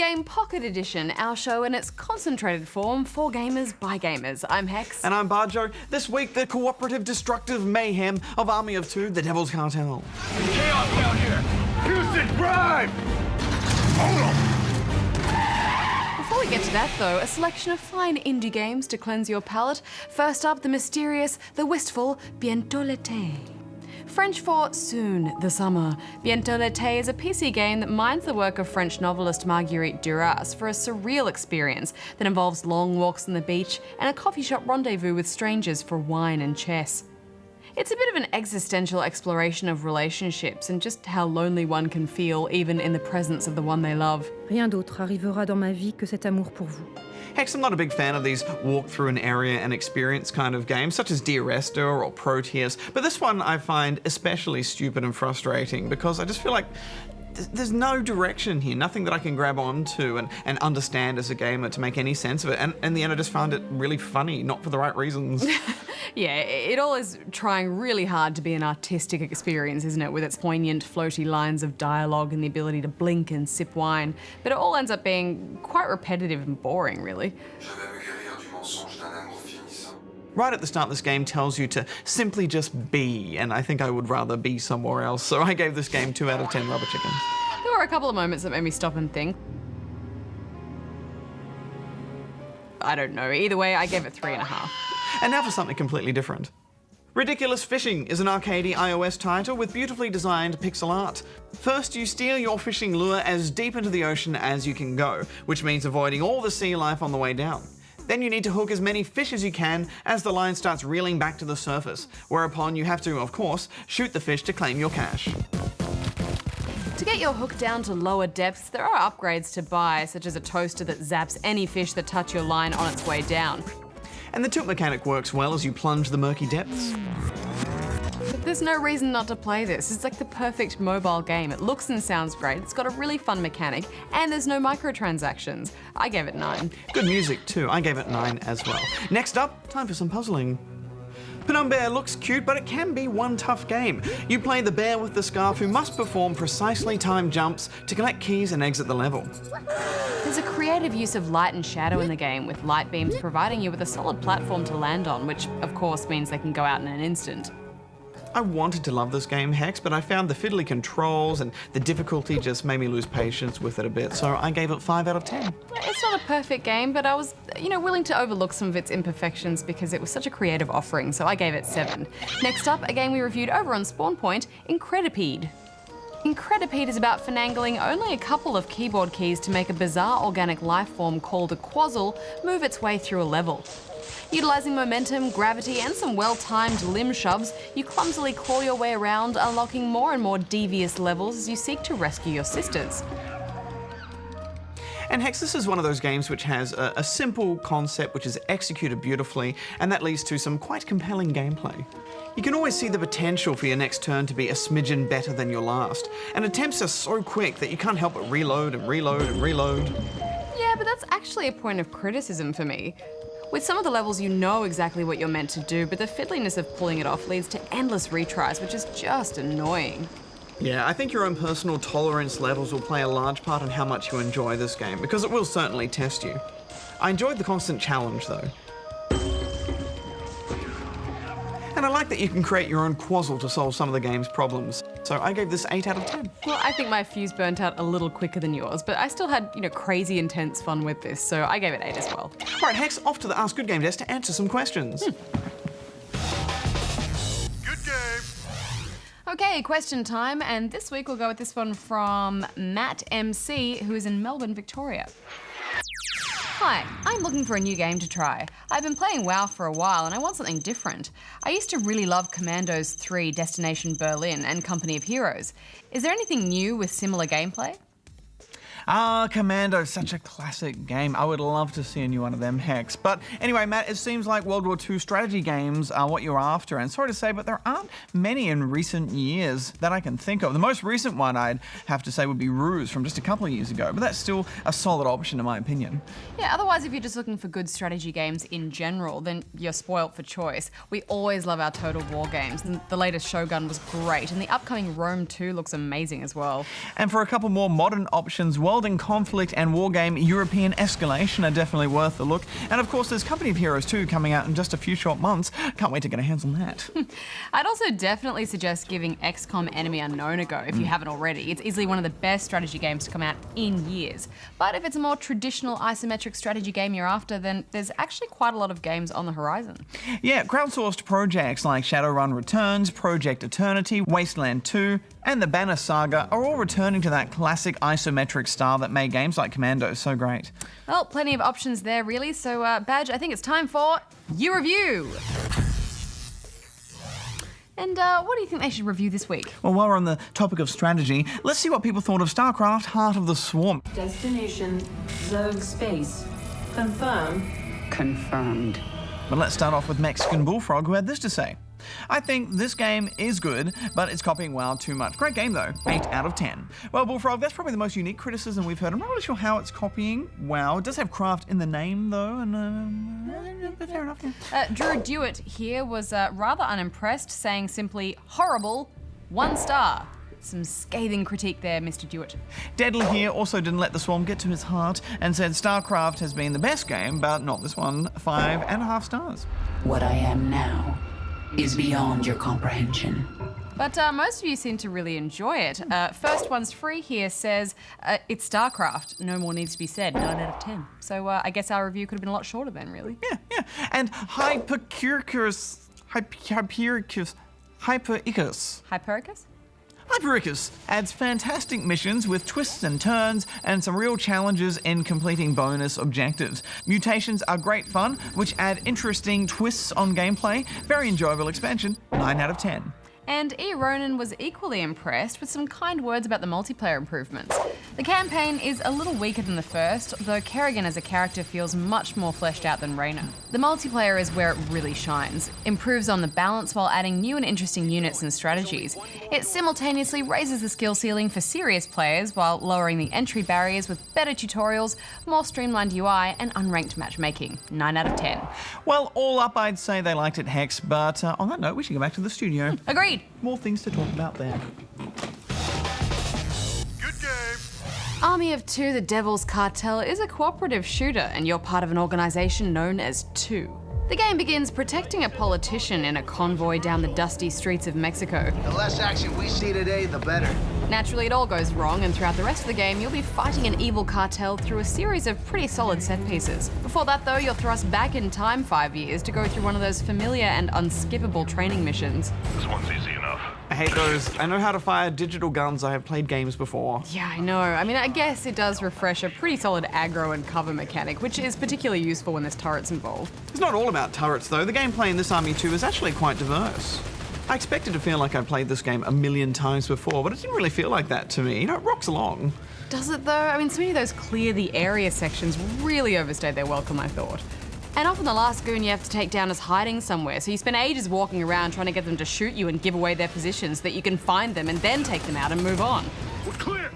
Game Pocket Edition, our show in its concentrated form for gamers by gamers. I'm Hex. And I'm Barjo. This week, the cooperative destructive mayhem of Army of Two, the Devil's Cartel. Chaos down here! Houston, drive! Hold on! Before we get to that though, a selection of fine indie games to cleanse your palate. First up, the mysterious, the wistful Bientot. French for soon, the summer. Bientot is a PC game that mines the work of French novelist Marguerite Duras for a surreal experience that involves long walks on the beach and a coffee shop rendezvous with strangers for wine and chess. It's a bit of an existential exploration of relationships and just how lonely one can feel even in the presence of the one they love. Rien d'autre arrivera dans ma vie que cet amour pour vous. Hex, I'm not a big fan of these walk through an area and experience kind of games, such as Dear Esther or Proteus, but this one I find especially stupid and frustrating because I just feel like there's no direction here, nothing that I can grab onto and understand as a gamer to make any sense of it, and in the end I just found it really funny, not for the right reasons. Yeah, it all is trying really hard to be an artistic experience, isn't it, with its poignant, floaty lines of dialogue and the ability to blink and sip wine, but it all ends up being quite repetitive and boring, really. Right at the start, this game tells you to simply just be, and I think I would rather be somewhere else, so I gave this game 2 out of 10 rubber chickens. There were a couple of moments that made me stop and think. I don't know, either way, I gave it 3.5. And now for something completely different. Ridiculous Fishing is an arcadey iOS title with beautifully designed pixel art. First, you steer your fishing lure as deep into the ocean as you can go, which means avoiding all the sea life on the way down. Then you need to hook as many fish as you can as the line starts reeling back to the surface, whereupon you have to, of course, shoot the fish to claim your cash. To get your hook down to lower depths, there are upgrades to buy, such as a toaster that zaps any fish that touch your line on its way down. And the tilt mechanic works well as you plunge the murky depths. There's no reason not to play this. It's like the perfect mobile game. It looks and sounds great, it's got a really fun mechanic, and there's no microtransactions. I gave it 9. Good music too, I gave it 9 as well. Next up, time for some puzzling. Penumbear looks cute, but it can be one tough game. You play the bear with the scarf who must perform precisely timed jumps to collect keys and exit the level. There's a creative use of light and shadow in the game, with light beams providing you with a solid platform to land on, which of course means they can go out in an instant. I wanted to love this game, Hex, but I found the fiddly controls and the difficulty just made me lose patience with it a bit, so I gave it 5 out of 10. It's not a perfect game, but I was, willing to overlook some of its imperfections because it was such a creative offering, so I gave it 7. Next up, a game we reviewed over on Spawn Point, Incredipede. Incredipede is about finagling only a couple of keyboard keys to make a bizarre organic life form called a quazzle move its way through a level. Utilising momentum, gravity, and some well-timed limb shoves, you clumsily claw your way around, unlocking more and more devious levels as you seek to rescue your sisters. And Hex, this is one of those games which has a simple concept which is executed beautifully, and that leads to some quite compelling gameplay. You can always see the potential for your next turn to be a smidgen better than your last, and attempts are so quick that you can't help but reload and reload and reload. Yeah, but that's actually a point of criticism for me. With some of the levels you know exactly what you're meant to do, but the fiddliness of pulling it off leads to endless retries, which is just annoying. Yeah, I think your own personal tolerance levels will play a large part in how much you enjoy this game, because it will certainly test you. I enjoyed the constant challenge though. And I like that you can create your own quazzle to solve some of the game's problems. So I gave this 8 out of 10. Well, I think my fuse burnt out a little quicker than yours, but I still had, crazy intense fun with this, so I gave it 8 as well. All right, Hex, off to the Ask Good Game desk to answer some questions. Good game! Okay, question time, and this week we'll go with this one from Matt MC, who is in Melbourne, Victoria. Hi, I'm looking for a new game to try. I've been playing WoW for a while and I want something different. I used to really love Commandos 3 Destination Berlin and Company of Heroes. Is there anything new with similar gameplay? Commando, such a classic game. I would love to see a new one of them, Hex. But anyway, Matt, it seems like World War II strategy games are what you're after. And sorry to say, but there aren't many in recent years that I can think of. The most recent one I'd have to say would be Ruse from just a couple of years ago. But that's still a solid option in my opinion. Yeah, otherwise if you're just looking for good strategy games in general, then you're spoilt for choice. We always love our Total War games. And the latest Shogun was great. And the upcoming Rome 2 looks amazing as well. And for a couple more modern options, world in conflict and wargame European escalation are definitely worth a look. And of course, there's Company of Heroes 2 coming out in just a few short months. Can't wait to get a hands on that. I'd also definitely suggest giving XCOM Enemy Unknown a go if you haven't already. It's easily one of the best strategy games to come out in years. But if it's a more traditional isometric strategy game you're after, then there's actually quite a lot of games on the horizon. Yeah, crowdsourced projects like Shadowrun Returns, Project Eternity, Wasteland 2, and the Banner Saga are all returning to that classic isometric style that made games like Commando so great. Well, plenty of options there, really. So, Badge, I think it's time for You Review. And what do you think they should review this week? Well, while we're on the topic of strategy, let's see what people thought of Starcraft Heart of the Swarm. Destination, Zerg Space. Confirm. Confirmed. But let's start off with Mexican Bullfrog, who had this to say. I think this game is good, but it's copying WoW too much. Great game though, 8 out of 10. Well, Bullfrog, that's probably the most unique criticism we've heard. I'm not really sure how it's copying WoW. It does have craft in the name though, and fair enough. Yeah. Drew Dewitt here was rather unimpressed, saying simply, horrible, 1 star. Some scathing critique there, Mr. Dewitt. Deadly here also didn't let the Swarm get to his heart and said Starcraft has been the best game, but not this one, 5.5 stars. What I am now is beyond your comprehension. But most of you seem to really enjoy it. First One's Free here says, it's Starcraft, no more needs to be said, 9 out of 10. So I guess our review could have been a lot shorter then, really. Yeah. And Hypericus. Hypericus adds fantastic missions with twists and turns and some real challenges in completing bonus objectives. Mutations are great fun, which add interesting twists on gameplay. Very enjoyable expansion, 9 out of 10. And E. Ronan was equally impressed with some kind words about the multiplayer improvements. The campaign is a little weaker than the first, though Kerrigan as a character feels much more fleshed out than Reyna. The multiplayer is where it really shines, improves on the balance while adding new and interesting units and strategies. It simultaneously raises the skill ceiling for serious players while lowering the entry barriers with better tutorials, more streamlined UI, and unranked matchmaking, 9 out of 10. Well, all up I'd say they liked it, Hex, but on that note we should go back to the studio. Agreed. More things to talk about there. Good game. Army of Two, The Devil's Cartel is a cooperative shooter, and you're part of an organization known as Two. The game begins protecting a politician in a convoy down the dusty streets of Mexico. The less action we see today, the better. Naturally, it all goes wrong, and throughout the rest of the game, you'll be fighting an evil cartel through a series of pretty solid set pieces. Before that, though, you're thrust back in time 5 years to go through one of those familiar and unskippable training missions. This one's easy enough. I hate those. I know how to fire digital guns. I have played games before. Yeah, I know. I mean, I guess it does refresh a pretty solid aggro and cover mechanic, which is particularly useful when there's turrets involved. It's not all about turrets though. The gameplay in this Army 2 is actually quite diverse. I expected to feel like I played this game a million times before, but it didn't really feel like that to me. You know, it rocks along. Does it though? I mean, so many of those clear the area sections really overstayed their welcome, I thought. And often the last goon you have to take down is hiding somewhere, so you spend ages walking around trying to get them to shoot you and give away their positions so that you can find them and then take them out and move on. We're clear.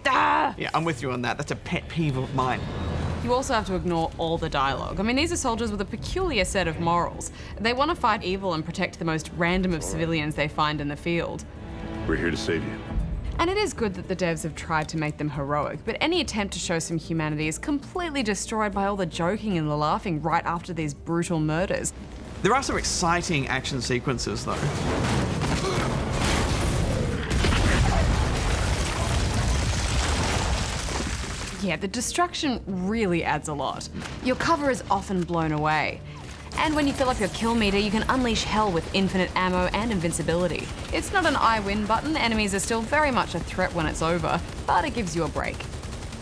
Ah! Yeah, I'm with you on that. That's a pet peeve of mine. You also have to ignore all the dialogue. I mean, these are soldiers with a peculiar set of morals. They want to fight evil and protect the most random of civilians they find in the field. We're here to save you. And it is good that the devs have tried to make them heroic, but any attempt to show some humanity is completely destroyed by all the joking and the laughing right after these brutal murders. There are some exciting action sequences though. Yeah, the destruction really adds a lot. Your cover is often blown away. And when you fill up your kill meter, you can unleash hell with infinite ammo and invincibility. It's not an I win button, enemies are still very much a threat when it's over, but it gives you a break.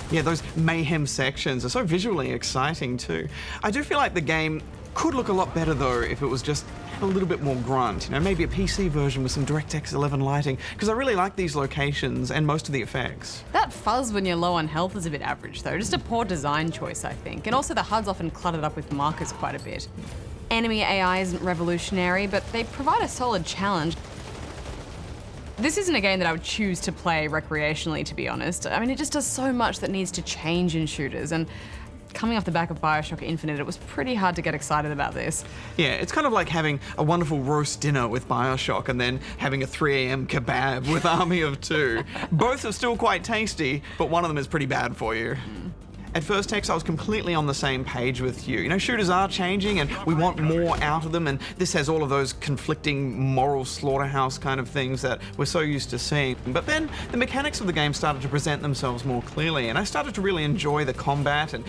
Yeah, those mayhem sections are so visually exciting too. I do feel like the game could look a lot better though if it was just a little bit more grunt, you know, maybe a PC version with some DirectX 11 lighting, because I really like these locations and most of the effects. That fuzz when you're low on health is a bit average though, just a poor design choice I think, and also the HUD's often cluttered up with markers quite a bit. Enemy AI isn't revolutionary, but they provide a solid challenge. This isn't a game that I would choose to play recreationally, to be honest. I mean, it just does so much that needs to change in shooters, and Coming off the back of Bioshock Infinite, it was pretty hard to get excited about this. Yeah, it's kind of like having a wonderful roast dinner with Bioshock and then having a 3 a.m. kebab with Army of Two. Both are still quite tasty, but one of them is pretty bad for you. At first, Tex, I was completely on the same page with you. You know, shooters are changing and we want more out of them, and this has all of those conflicting moral slaughterhouse kind of things that we're so used to seeing. But then the mechanics of the game started to present themselves more clearly, and I started to really enjoy the combat and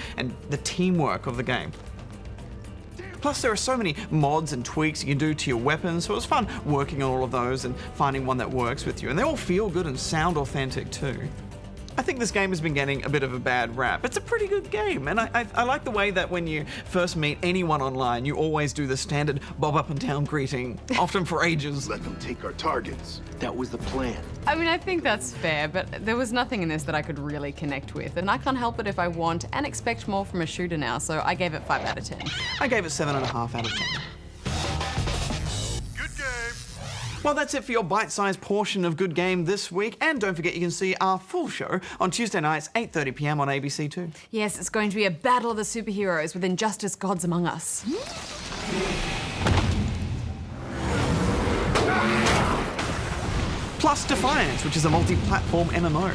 the teamwork of the game. Plus, there are so many mods and tweaks you can do to your weapons, so it was fun working on all of those and finding one that works with you. And they all feel good and sound authentic too. I think this game has been getting a bit of a bad rap. It's a pretty good game, and I like the way that when you first meet anyone online, you always do the standard bob up and down greeting, often for ages. Let them take our targets. That was the plan. I mean, I think that's fair, but there was nothing in this that I could really connect with, and I can't help it if I want and expect more from a shooter now, so I gave it 5 out of 10. I gave it 7.5 out of 10. Good game. Well, that's it for your bite-sized portion of Good Game this week, and don't forget you can see our full show on Tuesday nights, 8:30 p.m. on ABC2. Yes, it's going to be a battle of the superheroes with Injustice Gods Among Us. Plus Defiance, which is a multi-platform MMO.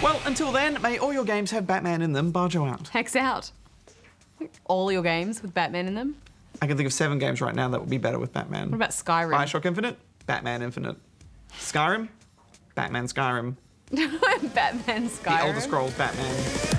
Well, until then, may all your games have Batman in them. Barjo out. Hex out. All your games with Batman in them? I can think of 7 games right now that would be better with Batman. What about Skyrim? Bioshock Infinite, Batman Infinite. Skyrim, Batman Skyrim. Batman Skyrim? The Elder Scrolls Batman.